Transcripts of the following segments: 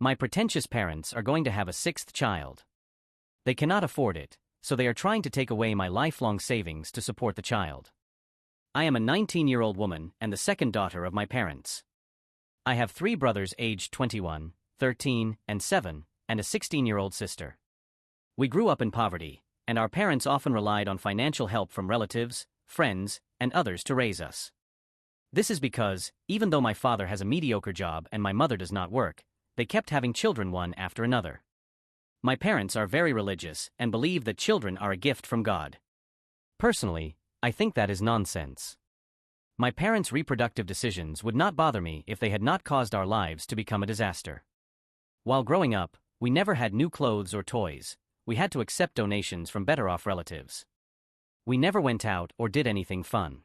My pretentious parents are going to have a sixth child. They cannot afford it, so they are trying to take away my lifelong savings to support the child. I am a 19-year-old woman and the second daughter of my parents. I have 3 brothers aged 21, 13, and 7, and a 16-year-old sister. We grew up in poverty, and our parents often relied on financial help from relatives, friends, and others to raise us. This is because, even though my father has a mediocre job and my mother does not work, they kept having children one after another. My parents are very religious and believe that children are a gift from God. Personally, I think that is nonsense. My parents' reproductive decisions would not bother me if they had not caused our lives to become a disaster. While growing up, we never had new clothes or toys. We had to accept donations from better-off relatives. We never went out or did anything fun.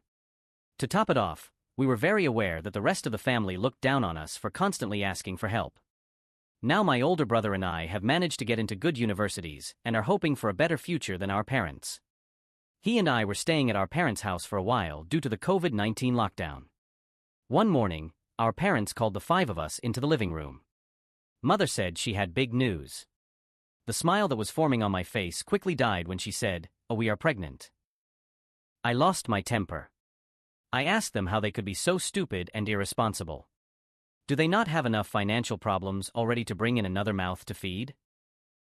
To top it off, we were very aware that the rest of the family looked down on us for constantly asking for help. Now my older brother and I have managed to get into good universities and are hoping for a better future than our parents. He and I were staying at our parents' house for a while due to the COVID-19 lockdown. One morning, our parents called the 5 of us into the living room. Mother said she had big news. The smile that was forming on my face quickly died when she said, "Oh, we are pregnant." I lost my temper. I asked them how they could be so stupid and irresponsible. Do they not have enough financial problems already to bring in another mouth to feed?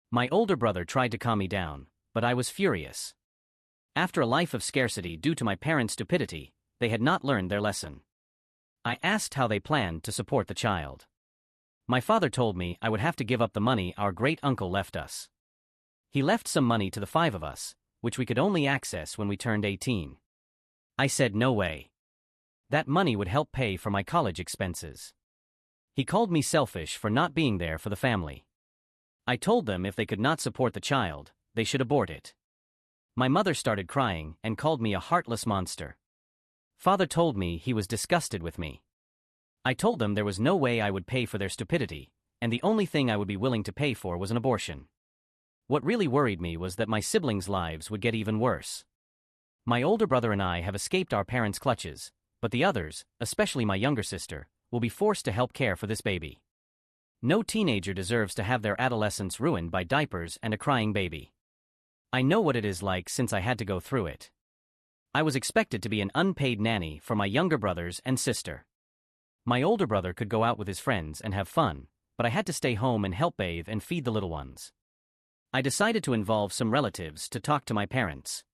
My older brother tried to calm me down, but I was furious. After a life of scarcity due to my parents' stupidity, they had not learned their lesson. I asked how they planned to support the child. My father told me I would have to give up the money our great-uncle left us. He left some money to the 5 of us, which we could only access when we turned 18. I said no way. That money would help pay for my college expenses. He called me selfish for not being there for the family. I told them if they could not support the child, they should abort it. My mother started crying and called me a heartless monster. Father told me he was disgusted with me. I told them there was no way I would pay for their stupidity, and the only thing I would be willing to pay for was an abortion. What really worried me was that my siblings' lives would get even worse. My older brother and I have escaped our parents' clutches, but the others, especially my younger sister, will be forced to help care for this baby. No teenager deserves to have their adolescence ruined by diapers and a crying baby. I know what it is like since I had to go through it. I was expected to be an unpaid nanny for my younger brothers and sister. My older brother could go out with his friends and have fun, but I had to stay home and help bathe and feed the little ones. I decided to involve some relatives to talk to my parents.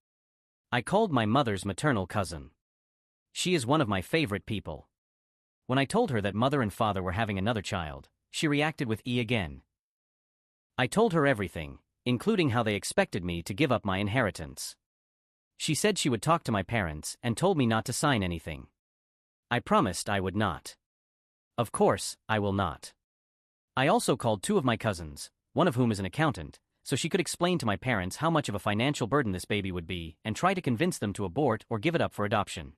I called my mother's maternal cousin. She is one of my favorite people. When I told her that mother and father were having another child, she reacted with again. I told her everything, including how they expected me to give up my inheritance. She said she would talk to my parents and told me not to sign anything. I promised I would not. Of course, I will not. I also called 2 of my cousins, one of whom is an accountant, so she could explain to my parents how much of a financial burden this baby would be and try to convince them to abort or give it up for adoption.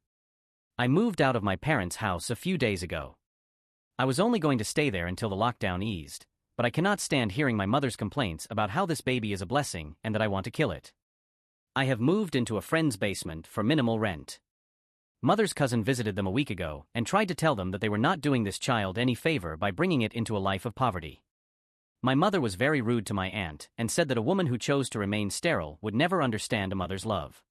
I moved out of my parents' house a few days ago. I was only going to stay there until the lockdown eased, but I cannot stand hearing my mother's complaints about how this baby is a blessing and that I want to kill it. I have moved into a friend's basement for minimal rent. Mother's cousin visited them a week ago and tried to tell them that they were not doing this child any favor by bringing it into a life of poverty. My mother was very rude to my aunt and said that a woman who chose to remain sterile would never understand a mother's love.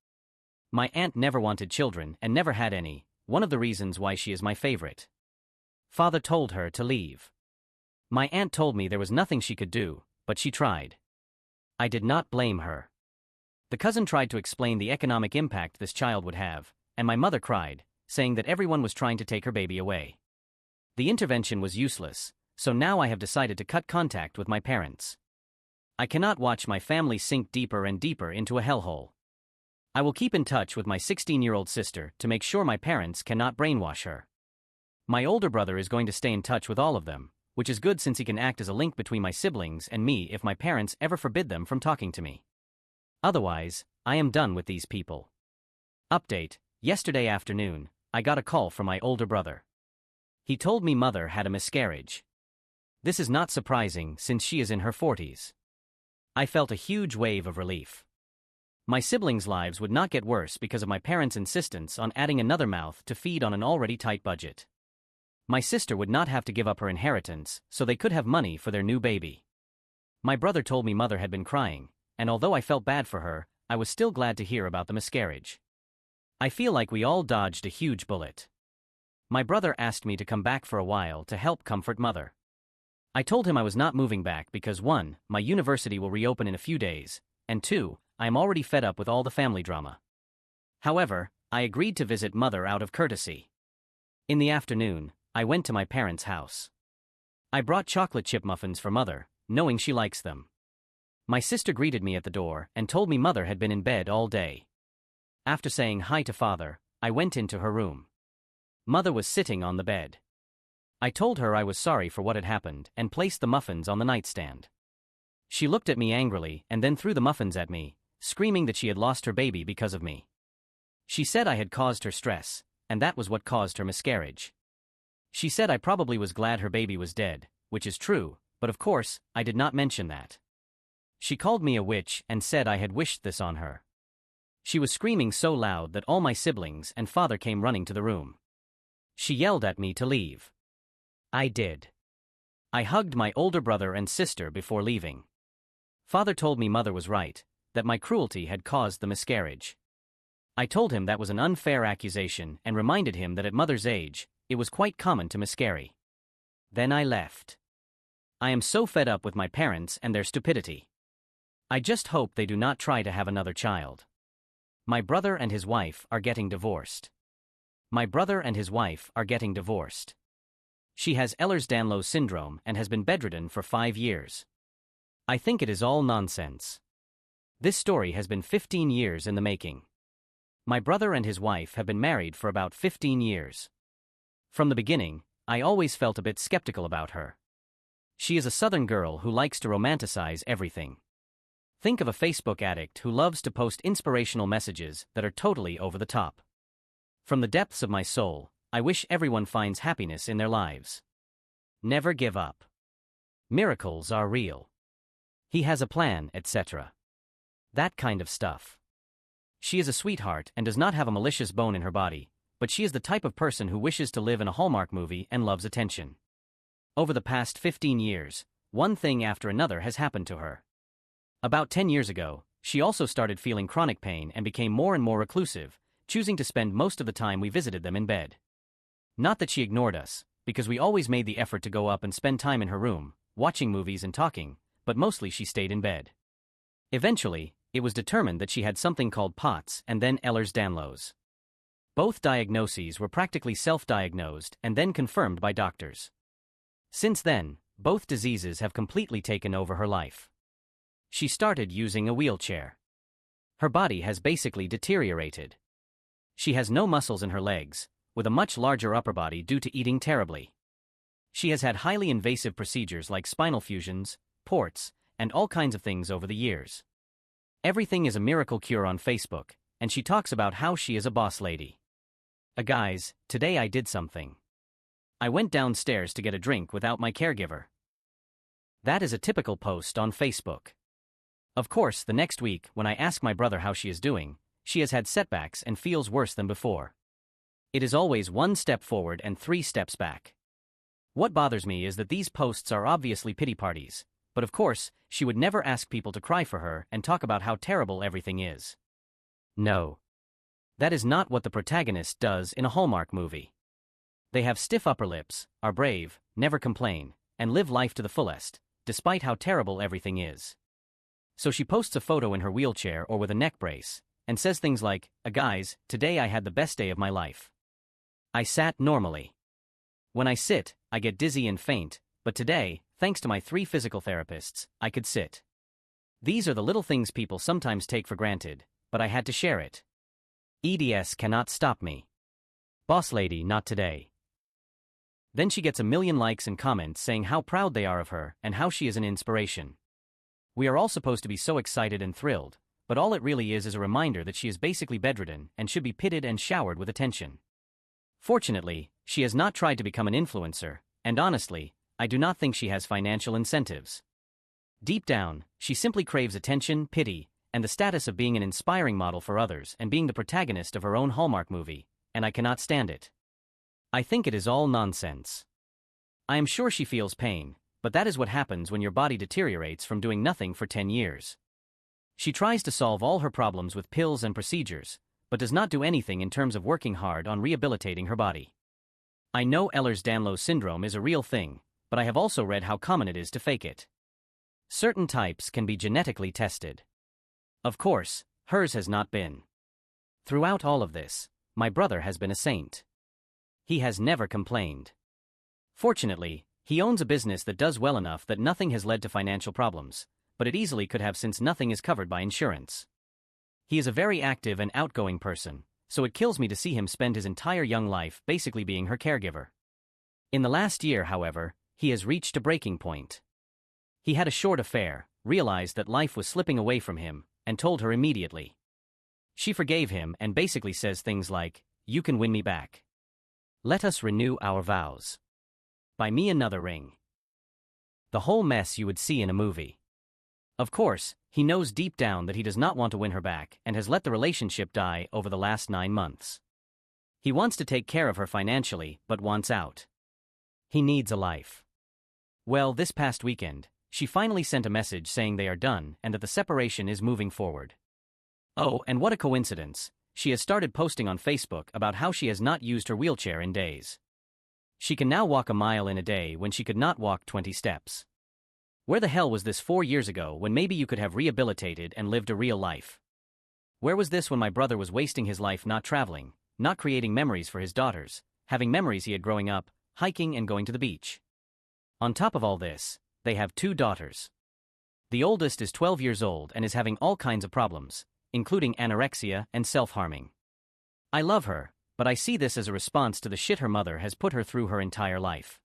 My aunt never wanted children and never had any, one of the reasons why she is my favorite. Father told her to leave. My aunt told me there was nothing she could do, but she tried. I did not blame her. The cousin tried to explain the economic impact this child would have, and my mother cried, saying that everyone was trying to take her baby away. The intervention was useless, so now I have decided to cut contact with my parents. I cannot watch my family sink deeper and deeper into a hellhole. I will keep in touch with my 16-year-old sister to make sure my parents cannot brainwash her. My older brother is going to stay in touch with all of them, which is good since he can act as a link between my siblings and me if my parents ever forbid them from talking to me. Otherwise, I am done with these people. Update: yesterday afternoon, I got a call from my older brother. He told me mother had a miscarriage. This is not surprising since she is in her 40s. I felt a huge wave of relief. My siblings' lives would not get worse because of my parents' insistence on adding another mouth to feed on an already tight budget. My sister would not have to give up her inheritance, so they could have money for their new baby. My brother told me mother had been crying, and although I felt bad for her, I was still glad to hear about the miscarriage. I feel like we all dodged a huge bullet. My brother asked me to come back for a while to help comfort mother. I told him I was not moving back because 1, my university will reopen in a few days, and 2, I am already fed up with all the family drama. However, I agreed to visit mother out of courtesy. In the afternoon, I went to my parents' house. I brought chocolate chip muffins for mother, knowing she likes them. My sister greeted me at the door and told me mother had been in bed all day. After saying hi to father, I went into her room. Mother was sitting on the bed. I told her I was sorry for what had happened and placed the muffins on the nightstand. She looked at me angrily and then threw the muffins at me, screaming that she had lost her baby because of me. She said I had caused her stress, and that was what caused her miscarriage. She said I probably was glad her baby was dead, which is true, but of course, I did not mention that. She called me a witch and said I had wished this on her. She was screaming so loud that all my siblings and father came running to the room. She yelled at me to leave. I did. I hugged my older brother and sister before leaving. Father told me mother was right, that my cruelty had caused the miscarriage. I told him that was an unfair accusation and reminded him that at mother's age, it was quite common to miscarry. Then I left. I am so fed up with my parents and their stupidity. I just hope they do not try to have another child. My brother and his wife are getting divorced. My brother and his wife are getting divorced. She has Ehlers-Danlos syndrome and has been bedridden for 5 years. I think it is all nonsense. This story has been 15 years in the making. My brother and his wife have been married for about 15 years. From the beginning, I always felt a bit skeptical about her. She is a southern girl who likes to romanticize everything. Think of a Facebook addict who loves to post inspirational messages that are totally over the top. From the depths of my soul, I wish everyone finds happiness in their lives. Never give up. Miracles are real. He has a plan, etc. That kind of stuff. She is a sweetheart and does not have a malicious bone in her body, but she is the type of person who wishes to live in a Hallmark movie and loves attention. Over the past 15 years, one thing after another has happened to her. About 10 years ago, she also started feeling chronic pain and became more and more reclusive, choosing to spend most of the time we visited them in bed. Not that she ignored us, because we always made the effort to go up and spend time in her room, watching movies and talking, but mostly she stayed in bed. Eventually, it was determined that she had something called POTS and then Ehlers-Danlos. Both diagnoses were practically self-diagnosed and then confirmed by doctors. Since then, both diseases have completely taken over her life. She started using a wheelchair. Her body has basically deteriorated. She has no muscles in her legs, with a much larger upper body due to eating terribly. She has had highly invasive procedures like spinal fusions, ports, and all kinds of things over the years. Everything is a miracle cure on Facebook, and she talks about how she is a boss lady. Guys, today I did something. I went downstairs to get a drink without my caregiver. That is a typical post on Facebook. Of course, the next week, when I ask my brother how she is doing, she has had setbacks and feels worse than before. It is always 1 step forward and 3 steps back. What bothers me is that these posts are obviously pity parties, but of course, she would never ask people to cry for her and talk about how terrible everything is. No. That is not what the protagonist does in a Hallmark movie. They have stiff upper lips, are brave, never complain, and live life to the fullest, despite how terrible everything is. So she posts a photo in her wheelchair or with a neck brace, and says things like, guys, today I had the best day of my life. I sat normally. When I sit, I get dizzy and faint, but today, thanks to my 3 physical therapists, I could sit. These are the little things people sometimes take for granted, but I had to share it. EDS cannot stop me. Boss lady, not today. Then she gets a million likes and comments saying how proud they are of her and how she is an inspiration. We are all supposed to be so excited and thrilled, but all it really is a reminder that she is basically bedridden and should be pitted and showered with attention. Fortunately, she has not tried to become an influencer, and honestly, I do not think she has financial incentives. Deep down, she simply craves attention, pity, and the status of being an inspiring model for others and being the protagonist of her own Hallmark movie, and I cannot stand it. I think it is all nonsense. I am sure she feels pain, but that is what happens when your body deteriorates from doing nothing for 10 years. She tries to solve all her problems with pills and procedures, but does not do anything in terms of working hard on rehabilitating her body. I know Ehlers-Danlos syndrome is a real thing, but I have also read how common it is to fake it. Certain types can be genetically tested. Of course, hers has not been. Throughout all of this, my brother has been a saint. He has never complained. Fortunately, he owns a business that does well enough that nothing has led to financial problems, but it easily could have since nothing is covered by insurance. He is a very active and outgoing person, so it kills me to see him spend his entire young life basically being her caregiver. In the last year, however, he has reached a breaking point. He had a short affair, realized that life was slipping away from him, and told her immediately. She forgave him and basically says things like, "You can win me back. Let us renew our vows. Buy me another ring." The whole mess you would see in a movie. Of course, he knows deep down that he does not want to win her back and has let the relationship die over the last 9 months. He wants to take care of her financially, but wants out. He needs a life. Well, this past weekend, she finally sent a message saying they are done and that the separation is moving forward. Oh, and what a coincidence, she has started posting on Facebook about how she has not used her wheelchair in days. She can now walk a mile in a day when she could not walk 20 steps. Where the hell was this 4 years ago when maybe you could have rehabilitated and lived a real life? Where was this when my brother was wasting his life not traveling, not creating memories for his daughters, having memories he had growing up, hiking and going to the beach? On top of all this, they have 2 daughters. The oldest is 12 years old and is having all kinds of problems, including anorexia and self-harming. I love her, but I see this as a response to the shit her mother has put her through her entire life.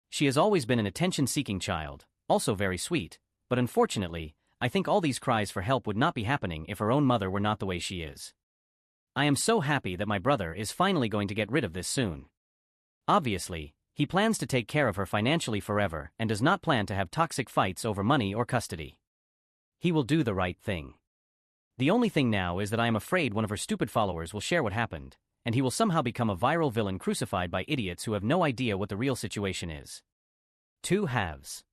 She has always been an attention-seeking child, also very sweet, but unfortunately, I think all these cries for help would not be happening if her own mother were not the way she is. I am so happy that my brother is finally going to get rid of this soon. Obviously, he plans to take care of her financially forever and does not plan to have toxic fights over money or custody. He will do the right thing. The only thing now is that I am afraid one of her stupid followers will share what happened, and he will somehow become a viral villain crucified by idiots who have no idea what the real situation is. 2 halves.